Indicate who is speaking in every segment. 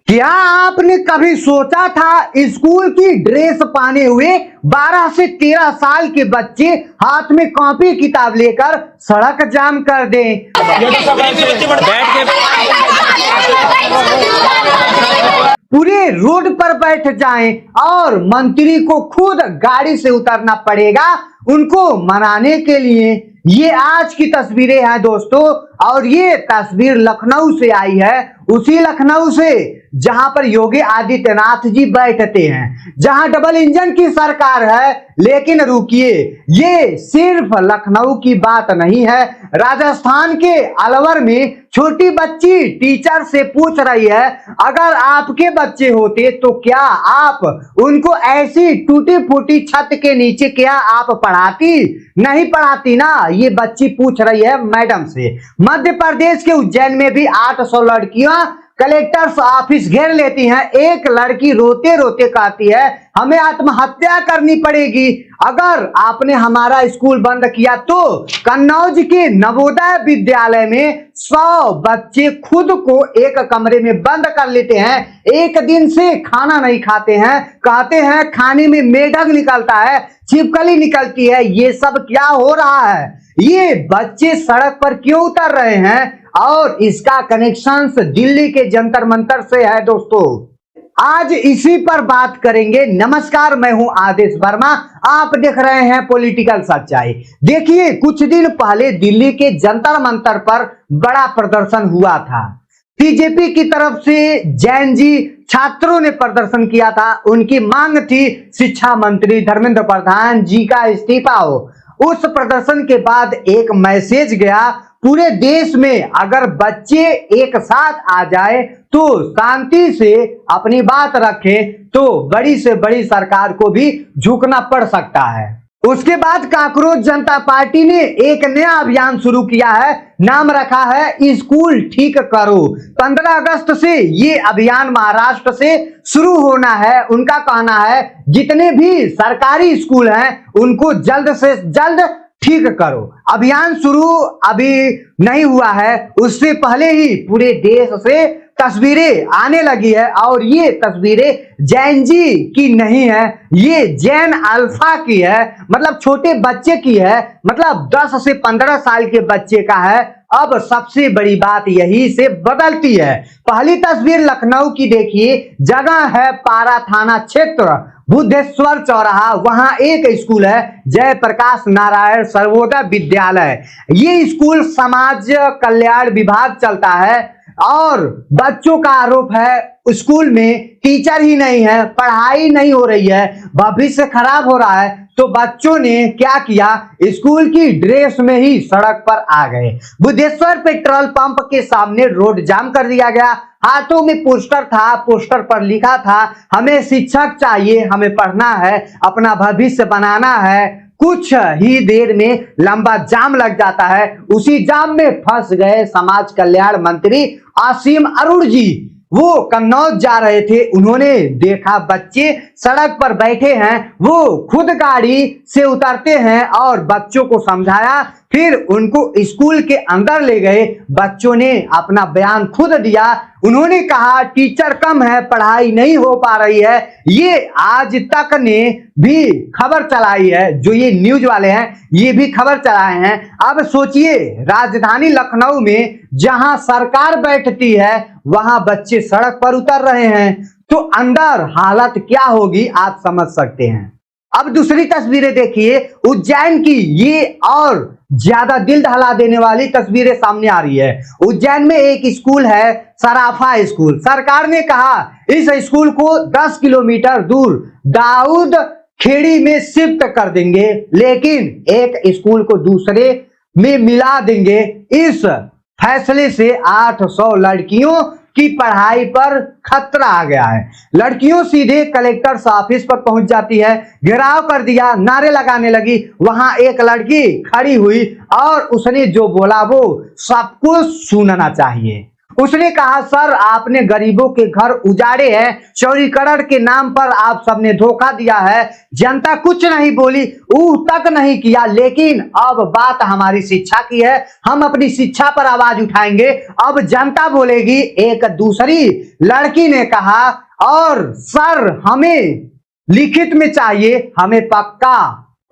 Speaker 1: क्या आपने कभी सोचा था स्कूल की ड्रेस पहने हुए 12 से 13 साल के बच्चे हाथ में कॉपी किताब लेकर सड़क जाम कर दें? पूरे रोड पर बैठ जाएं और मंत्री को खुद गाड़ी से उतरना पड़ेगा उनको मनाने के लिए। ये आज की तस्वीरें हैं दोस्तों, और ये तस्वीर लखनऊ से आई है, उसी लखनऊ से जहां पर योगी आदित्यनाथ जी बैठते हैं, जहां डबल इंजन की सरकार है। लेकिन रुकिए, ये सिर्फ लखनऊ की बात नहीं है। राजस्थान के अलवर में छोटी बच्ची टीचर से पूछ रही है, अगर आपके बच्चे होते तो क्या आप उनको ऐसी टूटी फूटी छत के नीचे क्या आप पढ़ाती? नहीं पढ़ाती ना। ये बच्ची पूछ रही है मैडम से। मध्य प्रदेश के उज्जैन में भी 800 लड़कियां कलेक्टर ऑफिस घेर लेती हैं। एक लड़की रोते रोते कहती है, हमें आत्महत्या करनी पड़ेगी अगर आपने हमारा स्कूल बंद किया तो। कन्नौज के नवोदय विद्यालय में 100 बच्चे खुद को एक कमरे में बंद कर लेते हैं। एक दिन से खाना नहीं खाते हैं, कहते हैं खाने में मेढक निकलता है, छिपकली निकलती है। ये सब क्या हो रहा है? ये बच्चे सड़क पर क्यों उतर रहे हैं? और इसका कनेक्शन दिल्ली के जंतर मंतर से है दोस्तों। आज इसी पर बात करेंगे। नमस्कार, मैं हूं आदेश वर्मा, आप देख रहे हैं पॉलिटिकल सच्चाई। देखिए, कुछ दिन पहले दिल्ली के जंतर मंतर पर बड़ा प्रदर्शन हुआ था। बीजेपी की तरफ से जैन जी छात्रों ने प्रदर्शन किया था। उनकी मांग थी शिक्षा मंत्री धर्मेंद्र प्रधान जी का इस्तीफा हो। उस प्रदर्शन के बाद एक मैसेज गया पूरे देश में, अगर बच्चे एक साथ आ जाए तो शांति से अपनी बात रखें तो बड़ी से बड़ी सरकार को भी झुकना पड़ सकता है। उसके बाद कांकरोच जनता पार्टी ने एक नया अभियान शुरू किया है, नाम रखा है स्कूल ठीक करो। 15 अगस्त से ये अभियान महाराष्ट्र से शुरू होना है। उनका कहना है जितने भी सरकारी स्कूल हैं उनको जल्द से जल्द ठीक करो। अभियान शुरू अभी नहीं हुआ है, उससे पहले ही पूरे देश से तस्वीरें आने लगी है। और ये तस्वीरें जैन जी की नहीं है, ये जैन अल्फा की है, मतलब छोटे बच्चे की है, मतलब 10 से 15 साल के बच्चे का है। अब सबसे बड़ी बात यही से बदलती है। पहली तस्वीर लखनऊ की देखिए, जगह है पारा थाना क्षेत्र, बुद्धेश्वर चौराहा। वहां एक स्कूल है, जयप्रकाश नारायण सर्वोदय विद्यालय। ये स्कूल समाज कल्याण विभाग चलता है और बच्चों का आरोप है स्कूल में टीचर ही नहीं है, पढ़ाई नहीं हो रही है, भविष्य खराब हो रहा है। तो बच्चों ने क्या किया, स्कूल की ड्रेस में ही सड़क पर आ गए। बुद्धेश्वर पेट्रोल पंप के सामने रोड जाम कर दिया गया। हाथों में पोस्टर था, पोस्टर पर लिखा था, हमें शिक्षक चाहिए, हमें पढ़ना है, अपना भविष्य बनाना है। कुछ ही देर में लंबा जाम लग जाता है। उसी जाम में फंस गए समाज कल्याण मंत्री असीम अरुण जी। वो कन्नौज जा रहे थे, उन्होंने देखा बच्चे सड़क पर बैठे हैं, वो खुद गाड़ी से उतरते हैं और बच्चों को समझाया, फिर उनको स्कूल के अंदर ले गए। बच्चों ने अपना बयान खुद दिया। उन्होंने कहा टीचर कम है, पढ़ाई नहीं हो पा रही है। ये आज तक ने भी खबर चलाई है, जो ये न्यूज वाले हैं ये भी खबर चलाए हैं। अब सोचिए, राजधानी लखनऊ में जहां सरकार बैठती है वहां बच्चे सड़क पर उतर रहे हैं, तो अंदर हालत क्या होगी आप समझ सकते हैं। अब दूसरी तस्वीरें देखिए उज्जैन की, ये और ज्यादा दिल दहला देने वाली तस्वीरें सामने आ रही है। उज्जैन में एक स्कूल है, सराफा स्कूल। सरकार ने कहा इस स्कूल को 10 किलोमीटर दूर दाऊद खेड़ी में शिफ्ट कर देंगे, लेकिन एक स्कूल को दूसरे में मिला देंगे। इस फैसले से 800 लड़कियों की पढ़ाई पर खतरा आ गया है। लड़कियों सीधे कलेक्टर ऑफिस पर पहुंच जाती है, घेराव कर दिया, नारे लगाने लगी। वहां एक लड़की खड़ी हुई और उसने जो बोला वो सबको सुनना चाहिए। उसने कहा, सर आपने गरीबों के घर उजाड़े हैं, चौड़ीकरण के नाम पर आप सबने धोखा दिया है। जनता कुछ नहीं बोली, ऊ तक नहीं किया। लेकिन अब बात हमारी शिक्षा की है, हम अपनी शिक्षा पर आवाज उठाएंगे, अब जनता बोलेगी। एक दूसरी लड़की ने कहा, और सर हमें लिखित में चाहिए, हमें पक्का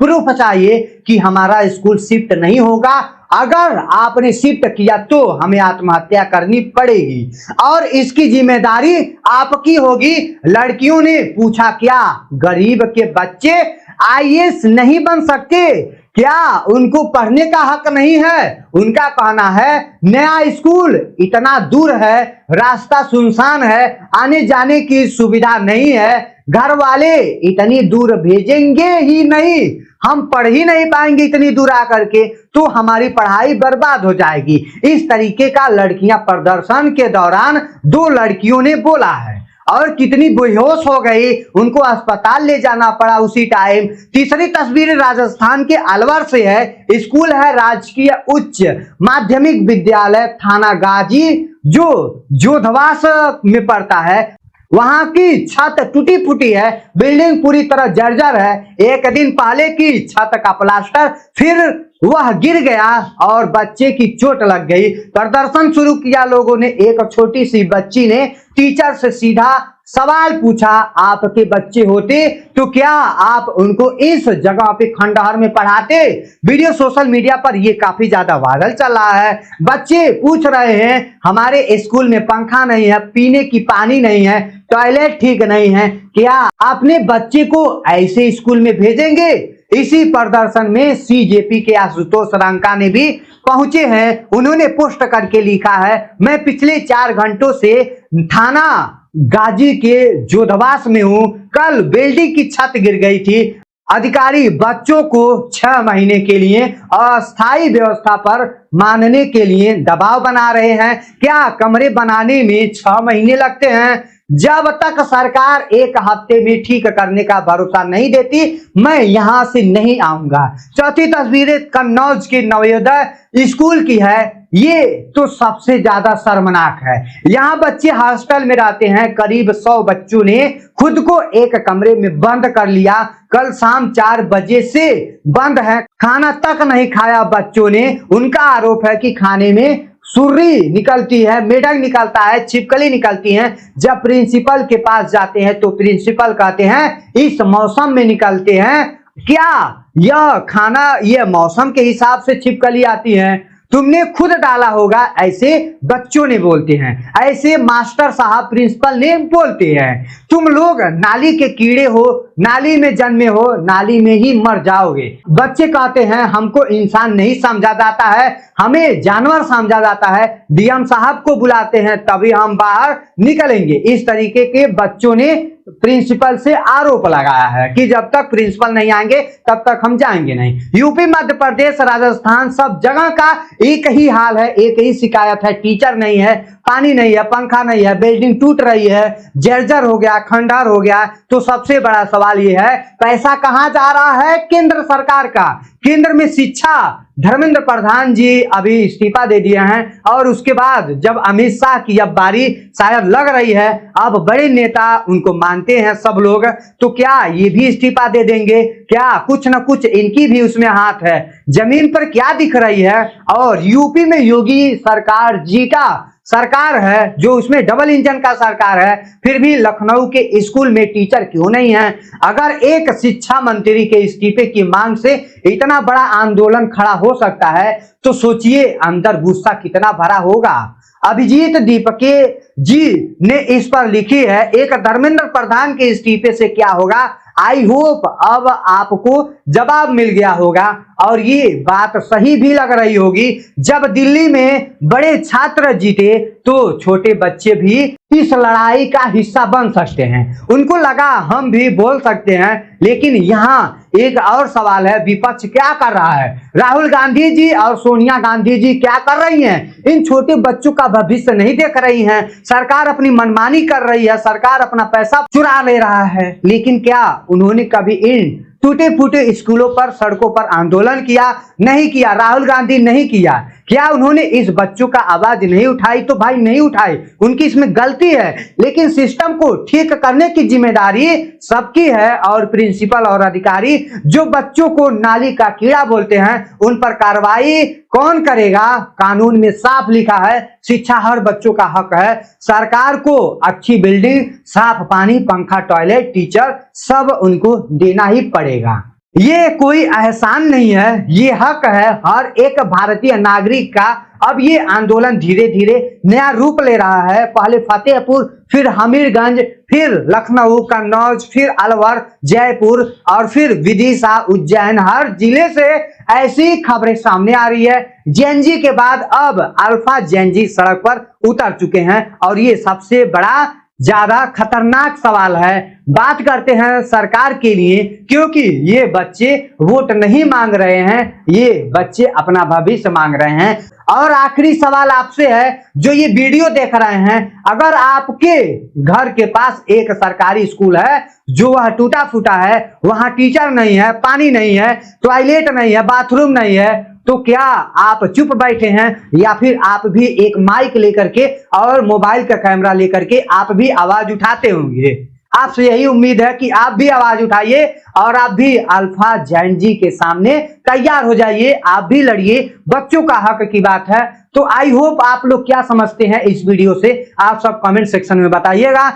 Speaker 1: प्रूफ चाहिए कि हमारा स्कूल शिफ्ट नहीं होगा। अगर आपने शिफ्ट किया तो हमें आत्महत्या करनी पड़ेगी और इसकी जिम्मेदारी आपकी होगी। लड़कियों ने पूछा, क्या गरीब के बच्चे आईएएस नहीं बन सकते? क्या उनको पढ़ने का हक नहीं है? उनका कहना है, नया स्कूल इतना दूर है, रास्ता सुनसान है, आने जाने की सुविधा नहीं है, घर वाले इतनी दूर भेजेंगे ही नहीं, हम पढ़ ही नहीं पाएंगे इतनी दूर आकर के, तो हमारी पढ़ाई बर्बाद हो जाएगी। इस तरीके का लड़कियां प्रदर्शन के दौरान दो लड़कियों ने बोला है और कितनी बेहोश हो गई, उनको अस्पताल ले जाना पड़ा उसी टाइम। तीसरी तस्वीर राजस्थान के अलवर से है। स्कूल है राजकीय उच्च माध्यमिक विद्यालय थानागाजी, जो जोधवास में पड़ता है। वहां की छत टूटी फूटी है, बिल्डिंग पूरी तरह जर्जर है। एक दिन पहले की छत का प्लास्टर, फिर वह गिर गया और बच्चे की चोट लग गई। प्रदर्शन शुरू किया लोगों ने। एक छोटी सी बच्ची ने टीचर से सीधा सवाल पूछा, आपके बच्चे होते तो क्या आप उनको इस जगह पे खंडहर में पढ़ाते? वीडियो सोशल मीडिया पर ये काफी ज्यादा वायरल चल रहा है। बच्चे पूछ रहे हैं, हमारे स्कूल में पंखा नहीं है, पीने की पानी नहीं है, टॉयलेट ठीक नहीं है, क्या अपने बच्चे को ऐसे स्कूल में भेजेंगे? इसी प्रदर्शन में सीजेपी के आशुतोष रंका ने भी पहुंचे हैं। उन्होंने पोस्ट करके लिखा है, मैं पिछले 4 घंटों से थाना गाजी के जोधवास में हूं। कल बिल्डिंग की छत गिर गई थी। अधिकारी बच्चों को 6 महीने के लिए अस्थायी व्यवस्था पर मानने के लिए दबाव बना रहे हैं। क्या कमरे बनाने में 6 महीने लगते हैं? जब तक सरकार 1 हफ्ते में ठीक करने का भरोसा नहीं देती, मैं यहां से नहीं आऊंगा। चौथी तस्वीर कन्नौज के नवोदय स्कूल की है। ये तो सबसे ज्यादा शर्मनाक है। यहाँ बच्चे हॉस्टल में रहते हैं। करीब 100 बच्चों ने खुद को एक कमरे में बंद कर लिया। कल शाम 4 बजे से बंद है, खाना तक नहीं खाया बच्चों ने। उनका आरोप है कि खाने में सुर्री निकलती है, मेढक निकलता है, छिपकली निकलती है। जब प्रिंसिपल के पास जाते हैं तो प्रिंसिपल कहते हैं इस मौसम में निकलते हैं। क्या यह खाना यह मौसम के हिसाब से छिपकली आती है? तुमने खुद डाला होगा, ऐसे बच्चों ने बोलते हैं, ऐसे मास्टर साहब प्रिंसिपल ने बोलते हैं। तुम लोग नाली के कीड़े हो, नाली में जन्मे हो, नाली में ही मर जाओगे। बच्चे कहते हैं हमको इंसान नहीं समझा जाता है, हमें जानवर समझा जाता है। डीएम साहब को बुलाते हैं तभी हम बाहर निकलेंगे। इस तरीके के बच्चों ने प्रिंसिपल से आरोप लगाया है कि जब तक प्रिंसिपल नहीं आएंगे तब तक हम जाएंगे नहीं। यूपी, मध्य प्रदेश, राजस्थान सब जगह का एक ही हाल है, एक ही शिकायत है। टीचर नहीं है, पानी नहीं है, पंखा नहीं है, बिल्डिंग टूट रही है, जर्जर हो गया, खंडहर हो गया। तो सबसे बड़ा सवाल ये है, पैसा कहां जा रहा है? केंद्र सरकार का। केंद्र में शिक्षा धर्मेंद्र प्रधान जी अभी इस्तीफा दे दिए हैं और उसके बाद जब अमित शाह की अब बारी शायद लग रही है, अब बड़े नेता उनको मानते हैं सब लोग, तो क्या ये भी इस्तीफा दे देंगे? क्या कुछ ना कुछ इनकी भी उसमें हाथ है? जमीन पर क्या दिख रही है? और यूपी में योगी सरकार जी का सरकार है, जो उसमें डबल इंजन का सरकार है, फिर भी लखनऊ के स्कूल में टीचर क्यों नहीं है? अगर एक शिक्षा मंत्री के इस्तीफे की मांग से इतना बड़ा आंदोलन खड़ा हो सकता है तो सोचिए अंदर गुस्सा कितना भरा होगा। अभिजीत दीपके जी ने इस पर लिखी है, एक धर्मेंद्र प्रधान के इस्तीफे से क्या होगा? आई होप अब आपको जवाब मिल गया होगा और ये बात सही भी लग रही होगी। जब दिल्ली में बड़े छात्र जीते तो छोटे बच्चे भी इस लड़ाई का हिस्सा बन सकते हैं। उनको लगा हम भी बोल सकते हैं। लेकिन यहाँ एक और सवाल है, विपक्ष क्या कर रहा है? राहुल गांधी जी और सोनिया गांधी जी क्या कर रही हैं? इन छोटे बच्चों का भविष्य नहीं देख रही हैं। सरकार अपनी मनमानी कर रही है, सरकार अपना पैसा चुरा ले रहा है। लेकिन क्या उन्होंने कभी इन टूटे फूटे स्कूलों पर, सड़कों पर आंदोलन किया? नहीं किया। राहुल गांधी नहीं किया। क्या उन्होंने इस बच्चों का आवाज नहीं उठाई? तो भाई नहीं उठाई, उनकी इसमें गलती है, लेकिन सिस्टम को ठीक करने की जिम्मेदारी सबकी है। और प्रिंसिपल और अधिकारी जो बच्चों को नाली का कीड़ा बोलते हैं, उन पर कार्रवाई कौन करेगा? कानून में साफ लिखा है, शिक्षा हर बच्चों का हक है। सरकार को अच्छी बिल्डिंग, साफ पानी, पंखा, टॉयलेट, टीचर सब उनको देना ही पड़ेगा। ये कोई एहसान नहीं है, ये हक है हर एक भारतीय नागरिक का। अब ये आंदोलन धीरे धीरे नया रूप ले रहा है। पहले फतेहपुर, फिर हमीरगंज, फिर लखनऊ, कन्नौज, फिर अलवर, जयपुर और फिर विदिशा, उज्जैन, हर जिले से ऐसी खबरें सामने आ रही है। जेएनजी के बाद अब अल्फा जेएनजी सड़क पर उतर चुके हैं और ये सबसे बड़ा ज्यादा खतरनाक सवाल है। बात करते हैं सरकार के लिए, क्योंकि ये बच्चे वोट नहीं मांग रहे हैं, ये बच्चे अपना भविष्य मांग रहे हैं। और आखिरी सवाल आपसे है जो ये वीडियो देख रहे हैं, अगर आपके घर के पास एक सरकारी स्कूल है जो वह टूटा फूटा है, वहां टीचर नहीं है, पानी नहीं है, टॉयलेट नहीं है, बाथरूम नहीं है, तो क्या आप चुप बैठे हैं या फिर आप भी एक माइक लेकर के और मोबाइल का कैमरा लेकर के आप भी आवाज उठाते होंगे? आपसे यही उम्मीद है कि आप भी आवाज उठाइए और आप भी अल्फा जेएनजी के सामने तैयार हो जाइए, आप भी लड़िए। बच्चों का हक की बात है। तो आई होप आप लोग क्या समझते हैं इस वीडियो से, आप सब कमेंट सेक्शन में बताइएगा।